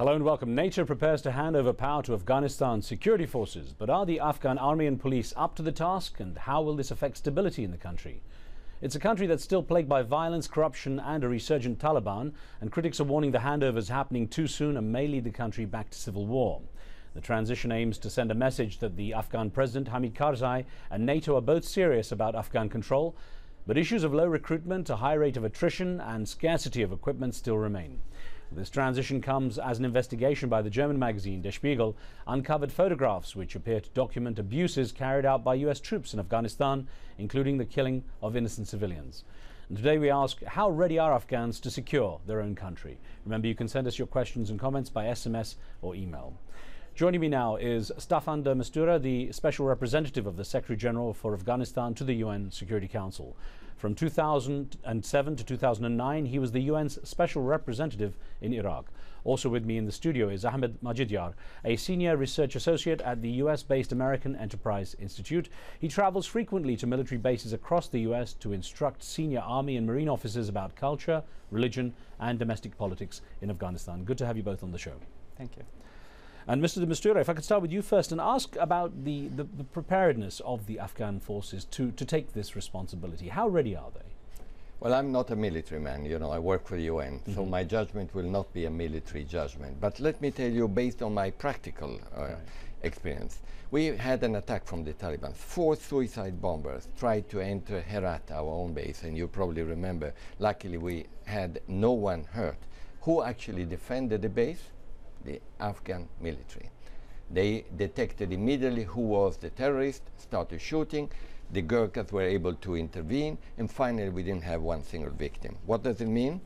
Hello and welcome. NATO prepares to hand over power to Afghanistan's security forces. But are the Afghan army and police up to the task? And how will this affect stability in the country? It's a country that's still plagued by violence, corruption and a resurgent Taliban. And critics are warning the handover is happening too soon and may lead the country back to civil war. The transition aims to send a message that the Afghan president, Hamid Karzai, and NATO are both serious about Afghan control. But issues of low recruitment, a high rate of attrition and scarcity of equipment still remain. This transition comes as an investigation by the German magazine Der Spiegel uncovered photographs which appear to document abuses carried out by US troops in Afghanistan, including the killing of innocent civilians. And today we ask, how ready are Afghans to secure their own country? Remember, you can send us your questions and comments by SMS or email. Joining me now is Staffan de Mistura, the Special Representative of the Secretary General for Afghanistan to the UN Security Council. From 2007 to 2009, he was the UN's Special Representative in Iraq. Also with me in the studio is Ahmed Majidyar, a Senior Research Associate at the US-based American Enterprise Institute. He travels frequently to military bases across the US to instruct senior Army and Marine officers about culture, religion and domestic politics in Afghanistan. Good to have you both on the show. Thank you. And Mr. de Mistura, if I could start with you first and ask about the preparedness of the Afghan forces to take this responsibility. How ready are they? Well, I'm not a military man, you know, I work for the UN, so my judgment will not be a military judgment. But let me tell you, based on my practical experience, we had an attack from the Taliban. 4 suicide bombers tried to enter Herat, our own base, and you probably remember, luckily we had no one hurt. Who actually defended the base? The Afghan military. They detected immediately who was the terrorist, started shooting, the Gurkhas were able to intervene, and finally we didn't have one single victim. What does it mean?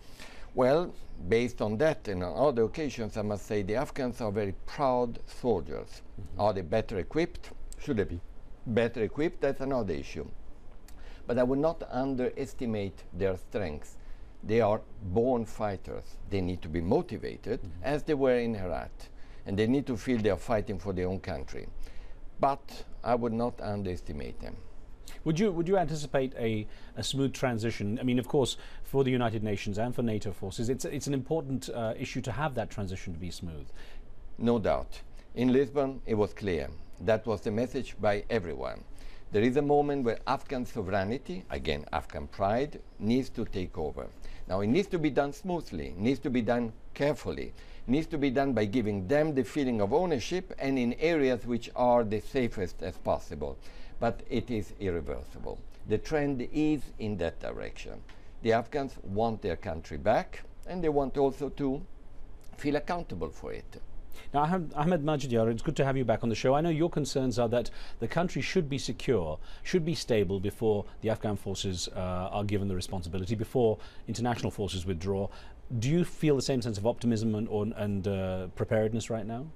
Well, based on that and on other occasions, I must say the Afghans are very proud soldiers. Are they better equipped? Should they be better equipped? That's another issue. But I would not underestimate their strengths. They are born fighters. They need to be motivated, as they were in Herat, and they need to feel they are fighting for their own country. But I would not underestimate them. Would you anticipate a smooth transition? I mean, of course, for the United Nations and for NATO forces, it's an important issue to have that transition to be smooth. No doubt. In Lisbon, it was clear. That was the message by everyone. There is a moment where Afghan sovereignty, again Afghan pride, needs to take over. Now it needs to be done smoothly, it needs to be done carefully, it needs to be done by giving them the feeling of ownership and in areas which are the safest as possible. But it is irreversible. The trend is in that direction. The Afghans want their country back and they want also to feel accountable for it. Now, Ahmed Majidyar, it's good to have you back on the show. I know your concerns are that the country should be secure, should be stable before the Afghan forces are given the responsibility, before international forces withdraw. Do you feel the same sense of optimism and preparedness right now?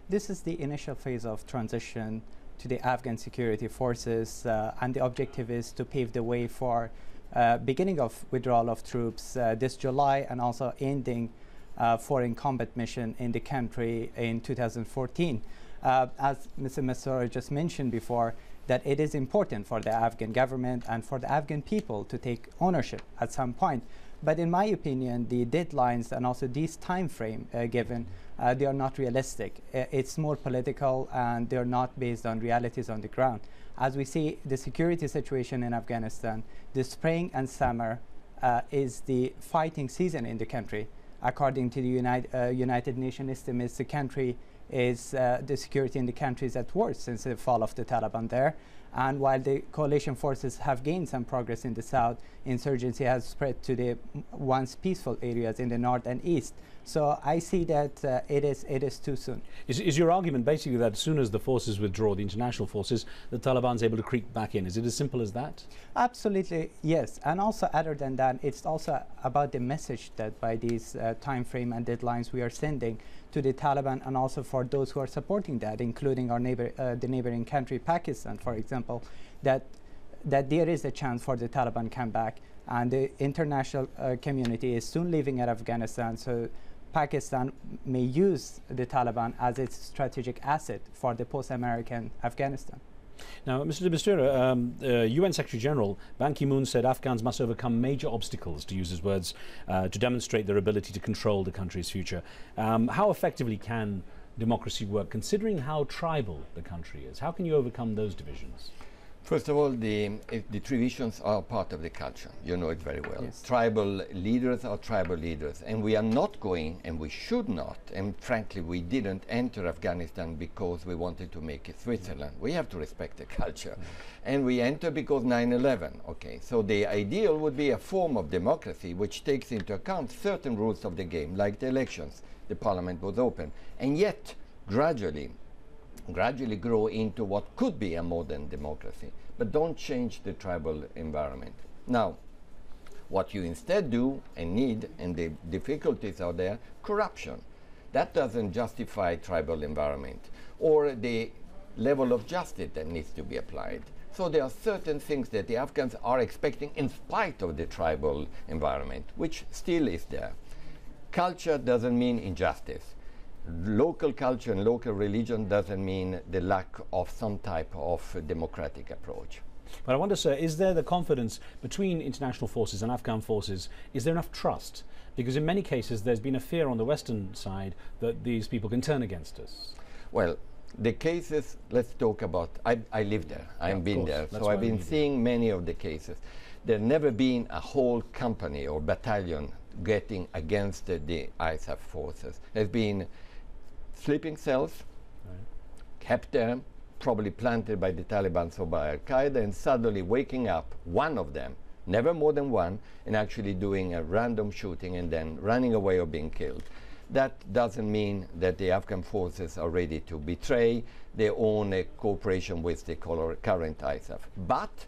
This is the initial phase of transition to the Afghan security forces, and the objective is to pave the way for beginning of withdrawal of troops this July and also ending foreign combat mission in the country in 2014. As Mr. Mistura just mentioned before, that it is important for the Afghan government and for the Afghan people to take ownership at some point. But in my opinion, the deadlines and also this time frame given, they are not realistic. It's more political and they're not based on realities on the ground. As we see the security situation in Afghanistan, the spring and summer is the fighting season in the country. According to the United Nations estimates, the country is the security in the country is at worst since the fall of the Taliban there. And while the coalition forces have gained some progress in the south, insurgency has spread to the once peaceful areas in the north and east. So I see that it is too soon. Is your argument basically that as soon as the forces withdraw, the international forces, the Taliban's able to creep back in? Is it as simple as that? Absolutely, yes. And also other than that, it's also about the message that by these time frame and deadlines we are sending to the Taliban and also for those who are supporting that, including our neighbor, the neighboring country, Pakistan, for example, that there is a chance for the Taliban come back, and the international community is soon leaving at Afghanistan, so Pakistan may use the Taliban as its strategic asset for the post-American Afghanistan. Now, Mr. de Mistura, UN Secretary General Ban Ki-moon said Afghans must overcome major obstacles, to use his words, to demonstrate their ability to control the country's future. How effectively can democracy work, considering how tribal the country is? How can you overcome those divisions? First of all, the traditions are part of the culture. You know it very well. Yes. Tribal leaders are tribal leaders. And we are not going, and we should not, and frankly, we didn't enter Afghanistan because we wanted to make it Switzerland. We have to respect the culture. And we enter because 9/11. Okay, so the ideal would be a form of democracy which takes into account certain rules of the game, like the elections. The parliament was open. And yet, gradually grow into what could be a modern democracy, but don't change the tribal environment. Now, what you instead do and need, and the difficulties are there, corruption. That doesn't justify tribal environment, or the level of justice that needs to be applied. So there are certain things that the Afghans are expecting in spite of the tribal environment, which still is there. Culture doesn't mean injustice. Local culture and local religion doesn't mean the lack of some type of democratic approach. But I wonder, sir, is there the confidence between international forces and Afghan forces? Is there enough trust? Because in many cases there's been a fear on the Western side that these people can turn against us. Well, the cases, let's talk about, I live there, I've been there, so I've been seeing many of the cases. There's never been a whole company or battalion getting against the ISAF forces. There's been sleeping cells, kept there, probably planted by the Taliban or by Al-Qaeda, and suddenly waking up, one of them, never more than one, and actually doing a random shooting and then running away or being killed. That doesn't mean that the Afghan forces are ready to betray their own cooperation with the current ISAF. But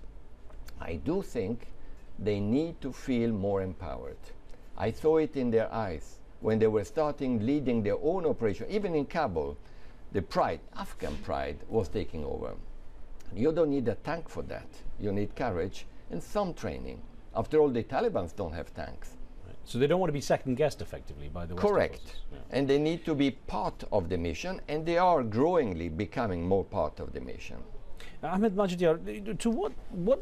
I do think they need to feel more empowered. I saw it in their eyes when they were starting leading their own operation. Even in Kabul, the pride, Afghan pride, was taking over. You don't need a tank for that. You need courage and some training. After all, the Taliban don't have tanks. Right. So they don't want to be second-guessed effectively by the Western Correct. forces. Yeah. And they need to be part of the mission, and they are growingly becoming more part of the mission. Ahmed Majidiyar, to what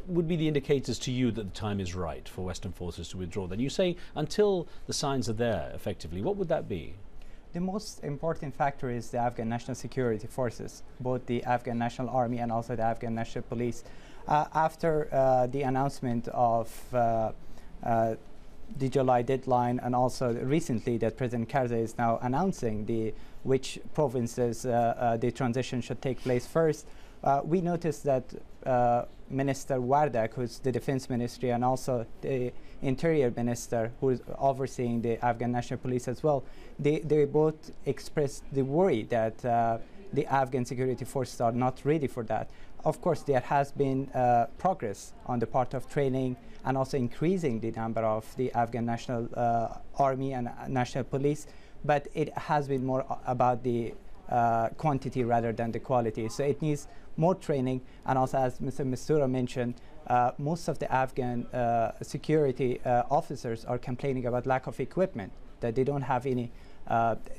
would be the indicators to you that the time is right for Western forces to withdraw? Then you say until the signs are there, effectively. What would that be? The most important factor is the Afghan National Security Forces, both the Afghan National Army and also the Afghan National Police. After the announcement of the July deadline, and also recently that President Karzai is now announcing which provinces the transition should take place first, we noticed that Minister Wardak, who's the Defense Ministry, and also the Interior Minister, who is overseeing the Afghan National Police as well, they both expressed the worry that the Afghan security forces are not ready for that. Of course, there has been progress on the part of training and also increasing the number of the Afghan National Army and National Police, but it has been more about the quantity rather than the quality. So it needs more training, and also, as Mr. Mistura mentioned, most of the Afghan security officers are complaining about lack of equipment, that they don't have any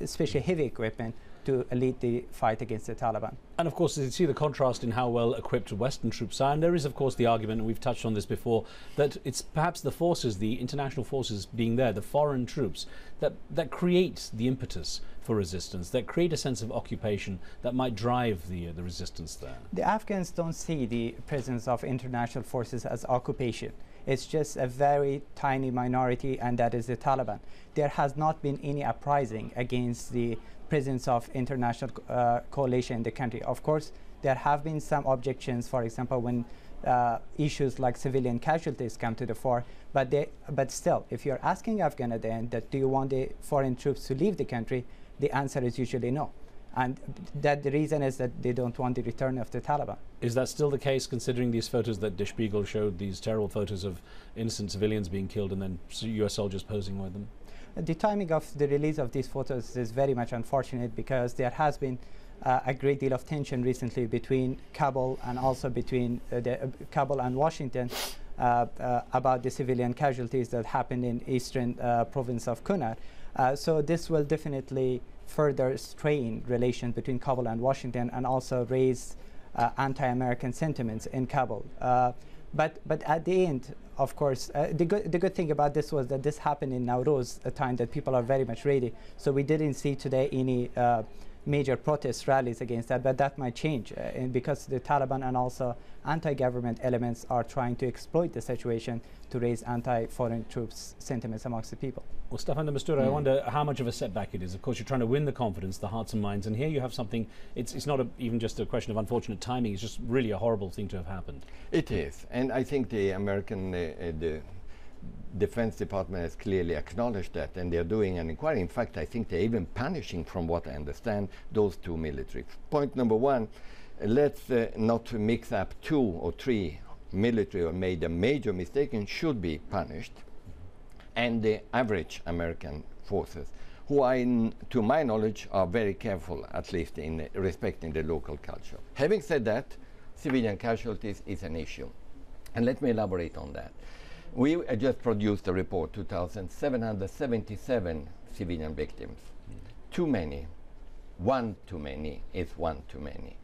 especially heavy equipment to lead the fight against the Taliban. And of course, you see the contrast in how well equipped Western troops are. And there is, of course, the argument, and we've touched on this before, that it's perhaps the forces, the international forces being there, the foreign troops, that create the impetus for resistance, that create a sense of occupation that might drive the resistance there. The Afghans don't see the presence of international forces as occupation. It's just a very tiny minority, and that is the Taliban. There has not been any uprising against the presence of international coalition in the country. Of course, there have been some objections, for example, when issues like civilian casualties come to the fore, but still, if you're asking Afghan at the end that do you want the foreign troops to leave the country, the answer is usually no. And that the reason is that they don't want the return of the Taliban. Is that still the case, considering these photos that Der Spiegel showed, these terrible photos of innocent civilians being killed and then US soldiers posing with them? The timing of the release of these photos is very much unfortunate, because there has been a great deal of tension recently between Kabul and also between Kabul and Washington about the civilian casualties that happened in eastern province of Kunar. So this will definitely further strain relations between Kabul and Washington, and also raise anti-American sentiments in Kabul. But at the end, of course, the good thing about this was that this happened in Nowruz, a time that people are very much ready. So we didn't see today any major protest rallies against that, but that might change and because the Taliban and also anti-government elements are trying to exploit the situation to raise anti-foreign troops sentiments amongst the people. Well, Staffan de Mistura, I wonder how much of a setback it is. Of course, you're trying to win the confidence, the hearts and minds, and here you have something, it's not even just a question of unfortunate timing, it's just really a horrible thing to have happened. It is, and I think the American the Defense Department has clearly acknowledged that, and they're doing an inquiry. In fact, I think they're even punishing, from what I understand, those two military. Point number one, let's not mix up 2 or 3 military who made a major mistake and should be punished, and the average American forces, who are, to my knowledge, are very careful, at least in respecting the local culture. Having said that, civilian casualties is an issue, and let me elaborate on that. We just produced a report, 2,777 civilian victims. Too many. One too many is one too many.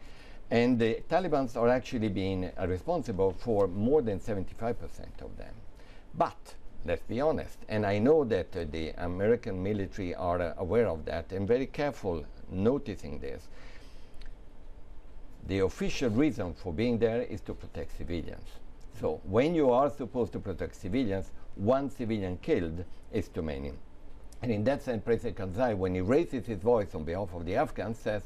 And the Taliban are actually being responsible for more than 75% of them. But, let's be honest, and I know that the American military are aware of that and very careful noticing this. The official reason for being there is to protect civilians. So when you are supposed to protect civilians, one civilian killed is too many. And in that sense, President Karzai, when he raises his voice on behalf of the Afghans, says,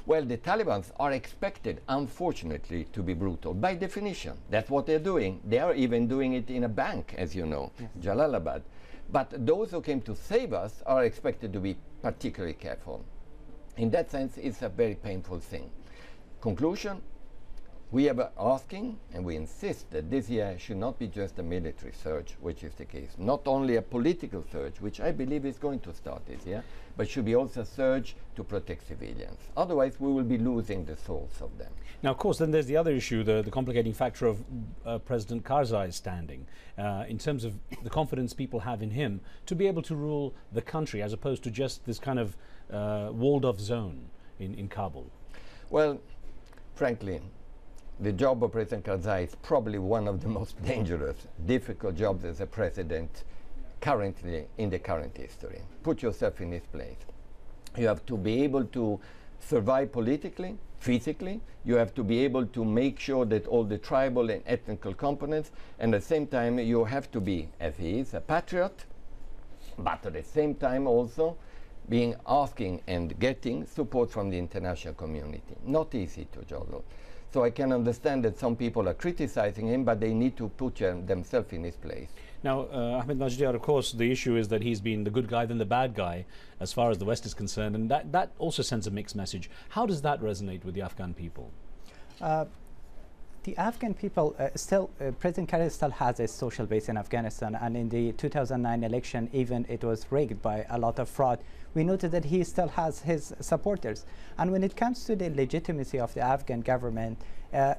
well, the Taliban are expected, unfortunately, to be brutal. By definition, that's what they're doing. They are even doing it in a bank, as you know, yes. Jalalabad. But those who came to save us are expected to be particularly careful. In that sense, it's a very painful thing. Conclusion, we are asking and we insist that this year should not be just a military surge, which is the case, not only a political surge, which I believe is going to start this year, but should be also a surge to protect civilians. Otherwise, we will be losing the souls of them. Now, of course, then there's the other issue, the complicating factor of President Karzai's standing, in terms of the confidence people have in him to be able to rule the country, as opposed to just this kind of walled-off zone in Kabul. Well, frankly, the job of President Karzai is probably one of the most dangerous, difficult jobs as a president currently in the current history. Put yourself in his place. You have to be able to survive politically, physically. You have to be able to make sure that all the tribal and ethnical components, and at the same time you have to be, as he is, a patriot, but at the same time also being asking and getting support from the international community. Not easy to juggle. So I can understand that some people are criticizing him, but they need to put themselves in his place. Now, Ahmed Najjar, of course, the issue is that he's been the good guy than the bad guy as far as the West is concerned, and that also sends a mixed message. How does that resonate with the Afghan people? The Afghan people President Karzai still has a social base in Afghanistan, and in the 2009 election, even it was rigged by a lot of fraud. We noted that he still has his supporters. And when it comes to the legitimacy of the Afghan government,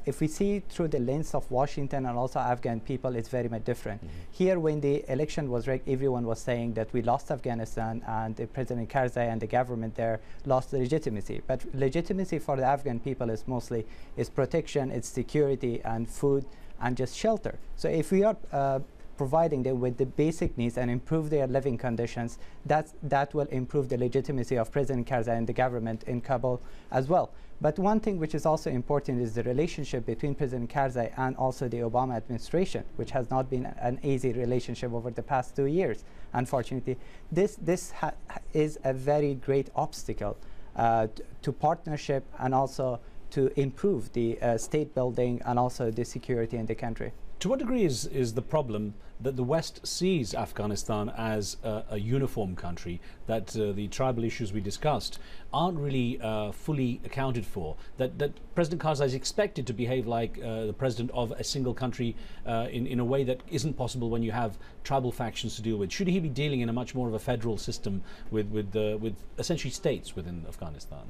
if we see through the lens of Washington and also Afghan people, it's very much different. Here, when the election was rigged, everyone was saying that we lost Afghanistan, and President Karzai and the government there lost the legitimacy. But legitimacy for the Afghan people is mostly protection, it's security and food and just shelter. So if we are providing them with the basic needs and improve their living conditions, that will improve the legitimacy of President Karzai and the government in Kabul as well. But one thing which is also important is the relationship between President Karzai and also the Obama administration, which has not been an easy relationship over the past 2 years. Unfortunately, this is a very great obstacle to partnership and also to improve the state building and also the security in the country. To what degree is the problem that the West sees Afghanistan as a uniform country, that the tribal issues we discussed aren't really fully accounted for, that President Karzai is expected to behave like the president of a single country in a way that isn't possible when you have tribal factions to deal with? Should he be dealing in a much more of a federal system with essentially states within Afghanistan?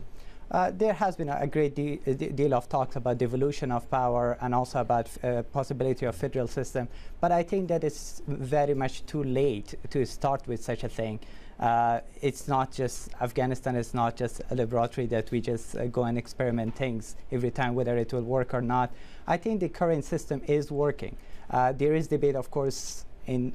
There has been a great deal of talks about devolution of power and also about possibility of federal system, but I think that it's very much too late to start with such a thing. It's not just Afghanistan is not just a laboratory that we just go and experiment things every time, whether it will work or not. I think the current system is working. There is debate, of course, in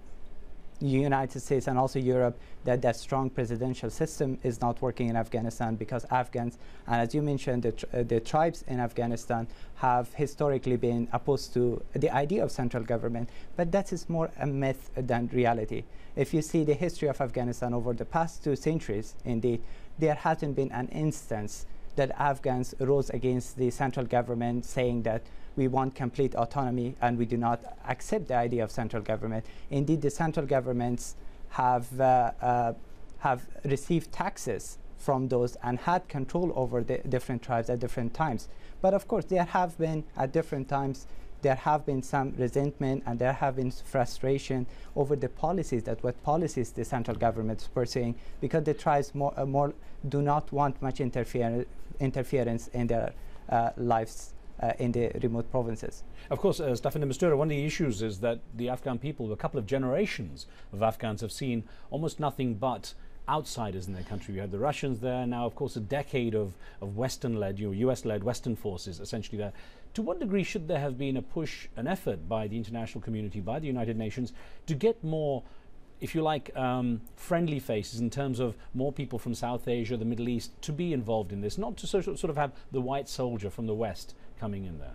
the United States and also Europe that that strong presidential system is not working in Afghanistan because Afghans, and as you mentioned, the tribes in Afghanistan have historically been opposed to the idea of central government, but that is more a myth than reality. If you see the history of Afghanistan over the past 2 centuries, indeed, there hasn't been an instance that Afghans rose against the central government saying that we want complete autonomy and we do not accept the idea of central government. Indeed, the central governments have received taxes from those and had control over the different tribes at different times. But of course, there have been, at different times, there have been some resentment and there have been frustration over the policies, what policies the central government is pursuing, because the tribes more do not want much interference in their lives in the remote provinces. Of course, Staffan de Mistura, one of the issues is that the Afghan people, a couple of generations of Afghans, have seen almost nothing but outsiders in their country. We had the Russians there, now of course a decade of Western-led, US-led Western forces essentially there. To what degree should there have been a push, an effort by the international community, by the United Nations, to get more, if you like, friendly faces in terms of more people from South Asia, the Middle East, to be involved in this, not to sort of have the white soldier from the West coming in there?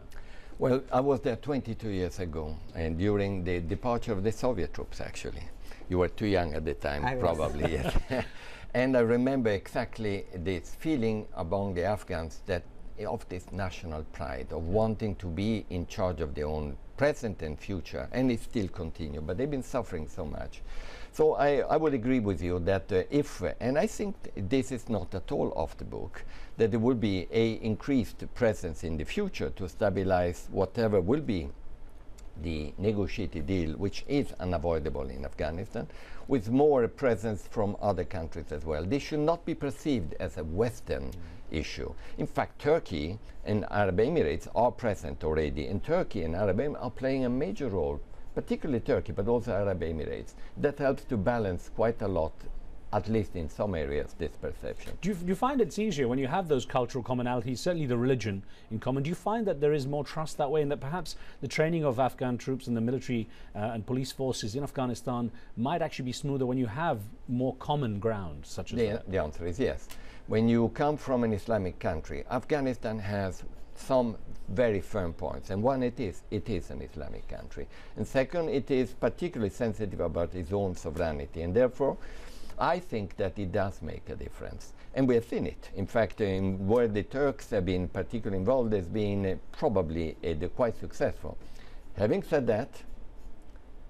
Well, I was there 22 years ago, and during the departure of the Soviet troops, actually. You were too young at the time, probably, yes. And I remember exactly this feeling among the Afghans that of this national pride, of wanting to be in charge of their own present and future, and it still continue, but they've been suffering so much. So I would agree with you that and I think this is not at all off the book, that there will be a increased presence in the future to stabilize whatever will be the negotiated deal, which is unavoidable in Afghanistan, with more presence from other countries as well. This should not be perceived as a Western issue. In fact, Turkey and Arab Emirates are present already, and Turkey and Arab Emirates are playing a major role, particularly Turkey, but also Arab Emirates. That helps to balance quite a lot, at least in some areas, this perception. Do you find it's easier when you have those cultural commonalities, certainly the religion in common? Do you find that there is more trust that way, and that perhaps the training of Afghan troops and the military and police forces in Afghanistan might actually be smoother when you have more common ground, such as that? The answer is yes. When you come from an Islamic country, Afghanistan has some very firm points, and one, it is an Islamic country, and second, it is particularly sensitive about its own sovereignty, and therefore I think that it does make a difference, and we have seen it. In fact, where the Turks have been particularly involved has been probably quite successful. Having said that,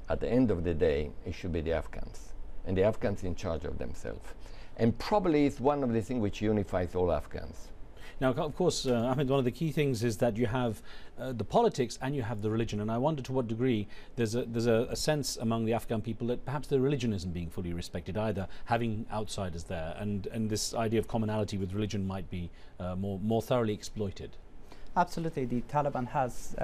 at the end of the day, it should be the Afghans, and the Afghans in charge of themselves, and probably it's one of the things which unifies all Afghans. Now, of course, Ahmed, one of the key things is that you have the politics and you have the religion, and I wonder to what degree there's a sense among the Afghan people that perhaps their religion isn't being fully respected either, having outsiders there, and this idea of commonality with religion might be more thoroughly exploited. Absolutely, the Taliban has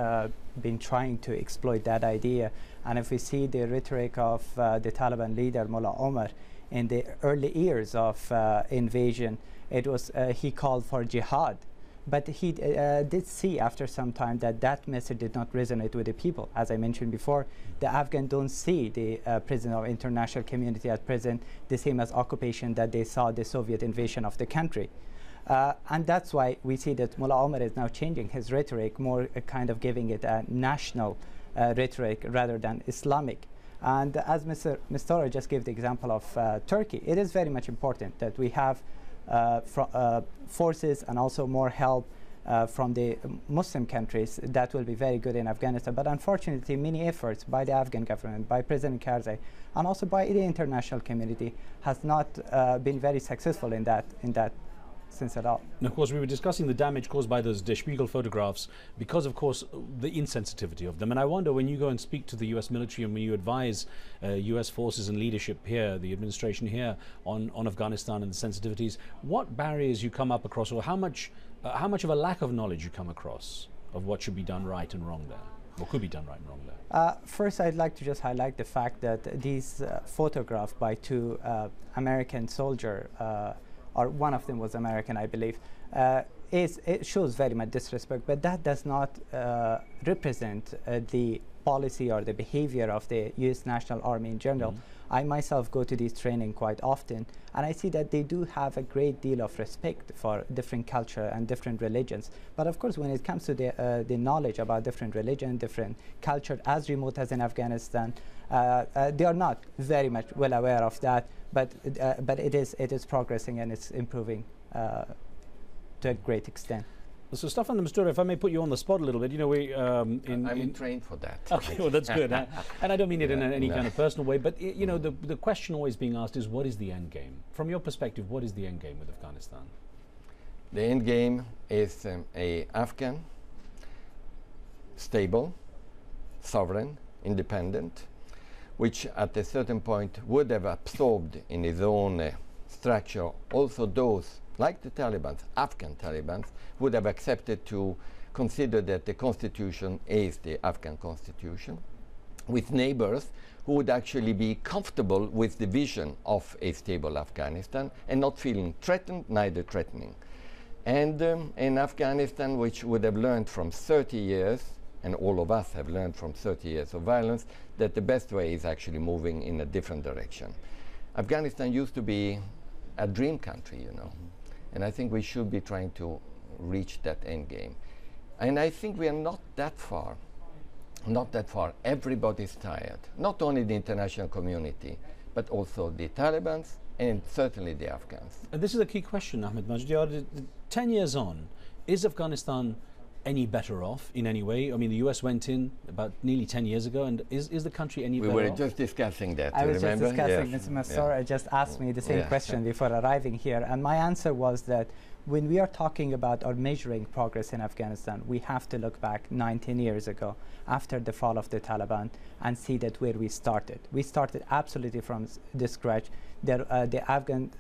been trying to exploit that idea, and if we see the rhetoric of the Taliban leader Mullah Omar in the early years of invasion, it was he called for jihad, but he did see after some time that that message did not resonate with the people. As I mentioned before, the Afghans don't see the prison of international community at present the same as occupation that they saw the Soviet invasion of the country. And that's why we see that Mullah Omar is now changing his rhetoric, more kind of giving it a national rhetoric rather than Islamic. And as Mr. Mistura just gave the example of Turkey, it is very much important that we have forces and also more help from the Muslim countries. That will be very good in Afghanistan. But unfortunately, many efforts by the Afghan government, by President Karzai, and also by the international community has not been very successful in that sense at all. And of course, we were discussing the damage caused by those Der Spiegel photographs because, of course, the insensitivity of them. And I wonder, when you go and speak to the US military and when you advise US forces and leadership here, the administration here, on Afghanistan and the sensitivities, what barriers you come up across, or how much of a lack of knowledge you come across of what should be done right and wrong there? What could be done right and wrong there? First, I'd like to just highlight the fact that these photographs by two American soldiers, or one of them was American, I believe, it shows very much disrespect, but that does not represent the policy or the behavior of the U.S. National Army in general. I myself go to these training quite often, and I see that they do have a great deal of respect for different culture and different religions. But of course, when it comes to the knowledge about different religion, different culture, as remote as in Afghanistan, they are not very much well aware of that. But it is progressing and it's improving to a great extent. So, Staffan de Mistura, if I may put you on the spot a little bit, you know, I'm trained for that. Okay, well, that's good. And I don't mean it in any kind of personal way, but you know, the question always being asked is, what is the end game? From your perspective, what is the end game with Afghanistan? The end game is a Afghan, stable, sovereign, independent, which at a certain point would have absorbed in its own structure also those, like the Taliban, Afghan Taliban, would have accepted to consider that the constitution is the Afghan constitution, with neighbors who would actually be comfortable with the vision of a stable Afghanistan and not feeling threatened, neither threatening. And in Afghanistan, which would have learned from 30 years, and all of us have learned from 30 years of violence, that the best way is actually moving in a different direction. Afghanistan used to be a dream country, you know. And I think we should be trying to reach that end game. And I think we are not that far. Not that far. Everybody's tired. Not only the international community, but also the Taliban and certainly the Afghans. And this is a key question, Ahmed Majdi. 10 years on, is Afghanistan any better off in any way? I mean, the US went in about nearly 10 years ago, and is the country any better off? We were just discussing that. I was remember? just discussing, Mr. Massoura just asked me the same question before arriving here, and my answer was that when we are talking about or measuring progress in Afghanistan, we have to look back 19 years ago after the fall of the Taliban and see that where we started. We started absolutely from the scratch. The Afghan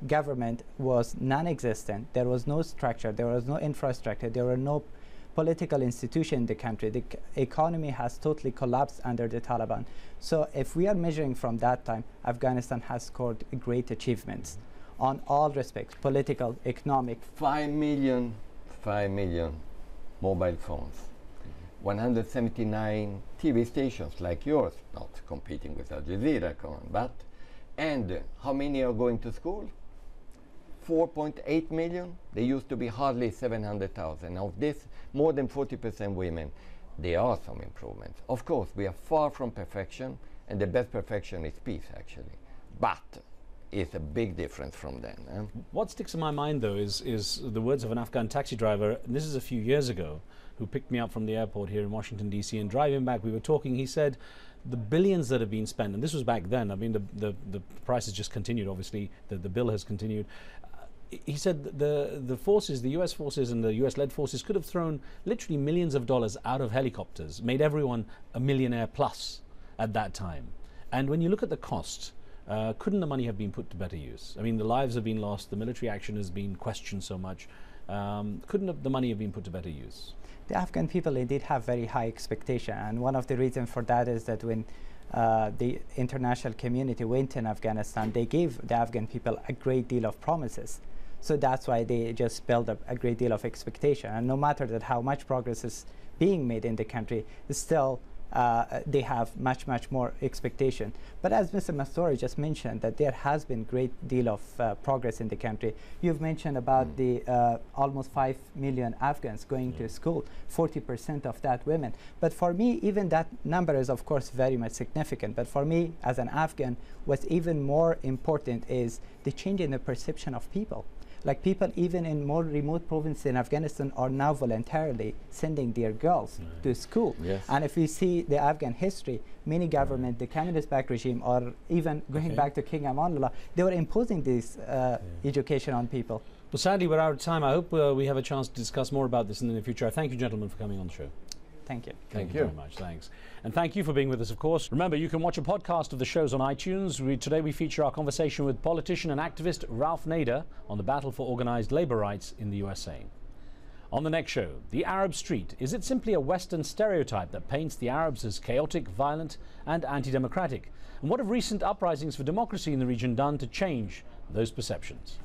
government was non-existent. There was no structure. There was no infrastructure. There were no political institution in the country. The economy has totally collapsed under the Taliban. So if we are measuring from that time, Afghanistan has scored great achievements on all respects, political, economic. 5 million mobile phones, 179 TV stations like yours, not competing with Al Jazeera, but, and how many are going to school? 4.8 million. They used to be hardly 700,000. Of this, more than 40% women. There are some improvements. Of course, we are far from perfection, and the best perfection is peace, actually. But it's a big difference from then. What sticks in my mind, though, is the words of an Afghan taxi driver, and this is a few years ago, who picked me up from the airport here in Washington, D.C., and driving back, we were talking, he said, the billions that have been spent, and this was back then, I mean, the price has just continued, obviously, the bill has continued. He said the forces, the US forces and the US-led forces could have thrown literally millions of dollars out of helicopters, made everyone a millionaire plus at that time. And when you look at the cost, couldn't the money have been put to better use? I mean, the lives have been lost, the military action has been questioned so much. Couldn't the money have been put to better use? The Afghan people indeed have very high expectation, and one of the reasons for that is that when the international community went in Afghanistan, they gave the Afghan people a great deal of promises. So that's why they just build up a great deal of expectation. And no matter that how much progress is being made in the country, still they have much more expectation. But as Mr. Massoura just mentioned, that there has been great deal of progress in the country. You've mentioned about the almost 5 million Afghans going to school, 40% of that women. But for me, even that number is of course very much significant. But for me, as an Afghan, what's even more important is the change in the perception of people. Like people even in more remote provinces in Afghanistan are now voluntarily sending their girls to school. Yes. And if you see the Afghan history, many government, the communist-backed regime, or even going back to King Amanullah, they were imposing this education on people. Well, sadly, we're out of time. I hope we have a chance to discuss more about this in the near future. I thank you, gentlemen, for coming on the show. Thank you. Thank you very much. Thanks. And thank you for being with us, of course. Remember, you can watch a podcast of the shows on iTunes. Today we feature our conversation with politician and activist Ralph Nader on the battle for organized labor rights in the USA. On the next show, the Arab street. Is it simply a Western stereotype that paints the Arabs as chaotic, violent and anti-democratic? And what have recent uprisings for democracy in the region done to change those perceptions?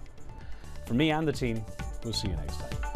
From me and the team, we'll see you next time.